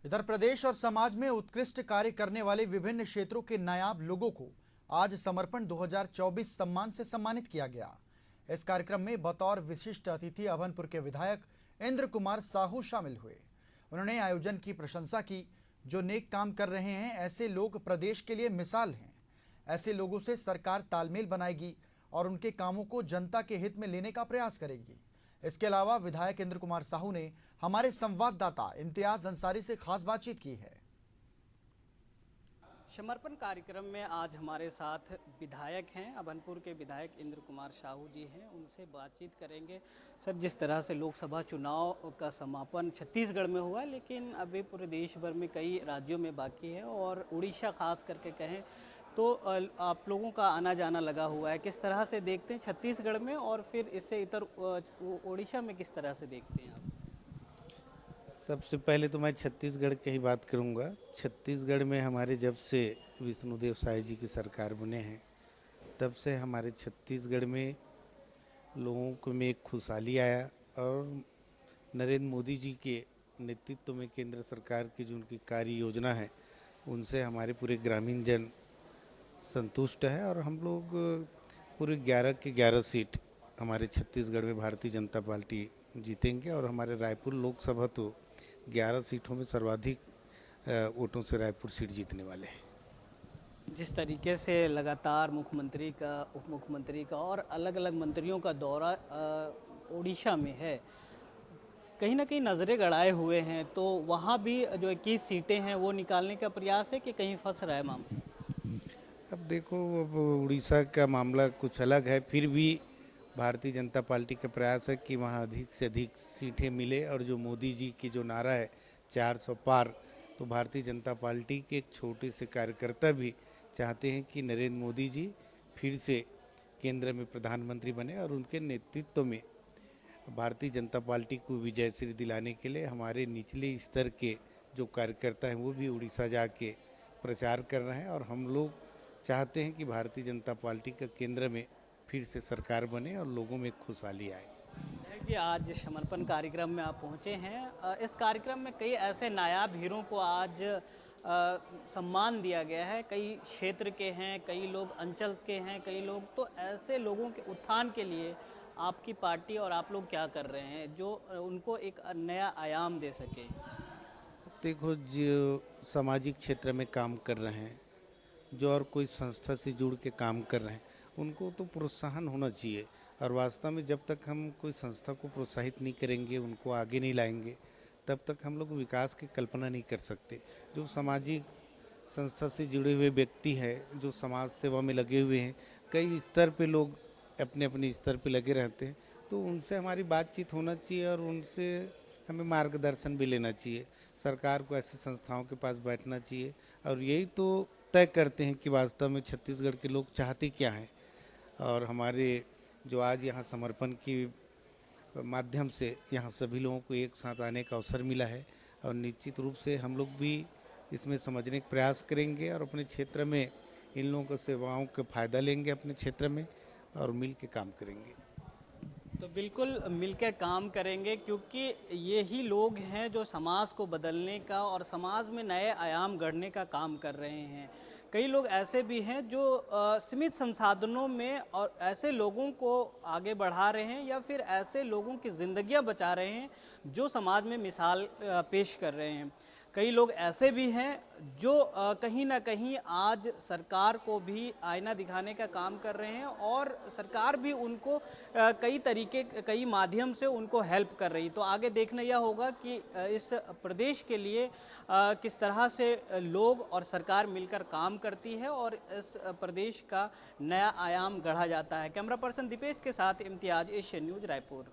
इधर प्रदेश और समाज में उत्कृष्ट कार्य करने वाले विभिन्न क्षेत्रों के नायाब लोगों को आज समर्पण 2024 सम्मान से सम्मानित किया गया। इस कार्यक्रम में बतौर विशिष्ट अतिथि अभनपुर के विधायक इंद्र कुमार साहू शामिल हुए। उन्होंने आयोजन की प्रशंसा की। जो नेक काम कर रहे हैं ऐसे लोग प्रदेश के लिए मिसाल हैं। ऐसे लोगों से सरकार तालमेल बनाएगी और उनके कामों को जनता के हित में लेने का प्रयास करेगी। इसके अलावा विधायक इंद्र कुमार साहू ने हमारे संवाददाता इम्तियाज अंसारी से खास बातचीत की है। समर्पण कार्यक्रम में आज हमारे साथ विधायक हैं, अभनपुर के विधायक इंद्र कुमार साहू जी हैं। उनसे बातचीत करेंगे। सर, जिस तरह से लोकसभा चुनाव का समापन छत्तीसगढ़ में हुआ, लेकिन अभी पूरे देश भर में कई राज्यों में बाकी है और उड़ीसा खास करके कहें तो आप लोगों का आना जाना लगा हुआ है। किस तरह से देखते हैं छत्तीसगढ़ में और फिर इससे इतर उड़ीसा में किस तरह से देखते हैं आप? सबसे पहले तो मैं छत्तीसगढ़ की ही बात करूंगा। छत्तीसगढ़ में हमारे जब से विष्णुदेव साय जी की सरकार बने हैं तब से हमारे छत्तीसगढ़ में लोगों को में एक खुशहाली आया और नरेंद्र मोदी जी के नेतृत्व में केंद्र सरकार की जो उनकी कार्य योजना है उनसे हमारे पूरे ग्रामीण जन संतुष्ट है और हम लोग पूरे 11 के 11 सीट हमारे छत्तीसगढ़ में भारतीय जनता पार्टी जीतेंगे और हमारे रायपुर लोकसभा तो 11 सीटों में सर्वाधिक वोटों से रायपुर सीट जीतने वाले हैं। जिस तरीके से लगातार मुख्यमंत्री का, उप मुख्यमंत्री का और अलग अलग मंत्रियों का दौरा उड़ीसा में है, कहीं ना कहीं नज़रें गड़ाए हुए हैं, तो वहाँ भी जो 21 सीटें हैं वो निकालने का प्रयास है कि कहीं फंस रहा है मामला? अब देखो, अब उड़ीसा का मामला कुछ अलग है, फिर भी भारतीय जनता पार्टी का प्रयास है कि वहाँ अधिक से अधिक सीटें मिले और जो मोदी जी की जो नारा है 400 पार, तो भारतीय जनता पार्टी के एक छोटे से कार्यकर्ता भी चाहते हैं कि नरेंद्र मोदी जी फिर से केंद्र में प्रधानमंत्री बने और उनके नेतृत्व में भारतीय जनता पार्टी को विजय श्री दिलाने के लिए हमारे निचले स्तर के जो कार्यकर्ता हैं वो भी उड़ीसा जाके प्रचार कर रहे हैं और हम लोग चाहते हैं कि भारतीय जनता पार्टी का केंद्र में फिर से सरकार बने और लोगों में खुशहाली आए। कि आज समर्पण कार्यक्रम में आप पहुंचे हैं। इस कार्यक्रम में कई ऐसे नायाब हीरों को आज सम्मान दिया गया है। कई क्षेत्र के हैं, कई लोग अंचल के हैं, कई लोग, तो ऐसे लोगों के उत्थान के लिए आपकी पार्टी और आप लोग क्या कर रहे हैं जो उनको एक नया आयाम दे सके? देखो, जो सामाजिक क्षेत्र में काम कर रहे हैं, जो और कोई संस्था से जुड़ के काम कर रहे हैं, उनको तो प्रोत्साहन होना चाहिए और वास्तव में जब तक हम कोई संस्था को प्रोत्साहित नहीं करेंगे, उनको आगे नहीं लाएंगे, तब तक हम लोग विकास की कल्पना नहीं कर सकते। जो सामाजिक संस्था से जुड़े हुए व्यक्ति हैं, जो समाज सेवा में लगे हुए हैं, कई स्तर पे लोग अपने अपने स्तर पे लगे रहते हैं, तो उनसे हमारी बातचीत होना चाहिए और उनसे हमें मार्गदर्शन भी लेना चाहिए। सरकार को ऐसी संस्थाओं के पास बैठना चाहिए और यही तो तय करते हैं कि वास्तव में छत्तीसगढ़ के लोग चाहते क्या हैं। और हमारे जो आज यहाँ समर्पण के माध्यम से यहाँ सभी लोगों को एक साथ आने का अवसर मिला है और निश्चित रूप से हम लोग भी इसमें समझने का प्रयास करेंगे और अपने क्षेत्र में इन लोगों को सेवाओं का फ़ायदा लेंगे अपने क्षेत्र में और मिल के काम करेंगे। तो बिल्कुल मिलकर काम करेंगे, क्योंकि ये ही लोग हैं जो समाज को बदलने का और समाज में नए आयाम गढ़ने का काम कर रहे हैं। कई लोग ऐसे भी हैं जो सीमित संसाधनों में और ऐसे लोगों को आगे बढ़ा रहे हैं या फिर ऐसे लोगों की ज़िंदगियां बचा रहे हैं जो समाज में मिसाल पेश कर रहे हैं। कई लोग ऐसे भी हैं जो कहीं ना कहीं आज सरकार को भी आईना दिखाने का काम कर रहे हैं और सरकार भी उनको कई माध्यम से उनको हेल्प कर रही। तो आगे देखना यह होगा कि इस प्रदेश के लिए किस तरह से लोग और सरकार मिलकर काम करती है और इस प्रदेश का नया आयाम गढ़ा जाता है। कैमरा पर्सन दीपेश के साथ इम्तियाज, एशियन न्यूज़, रायपुर।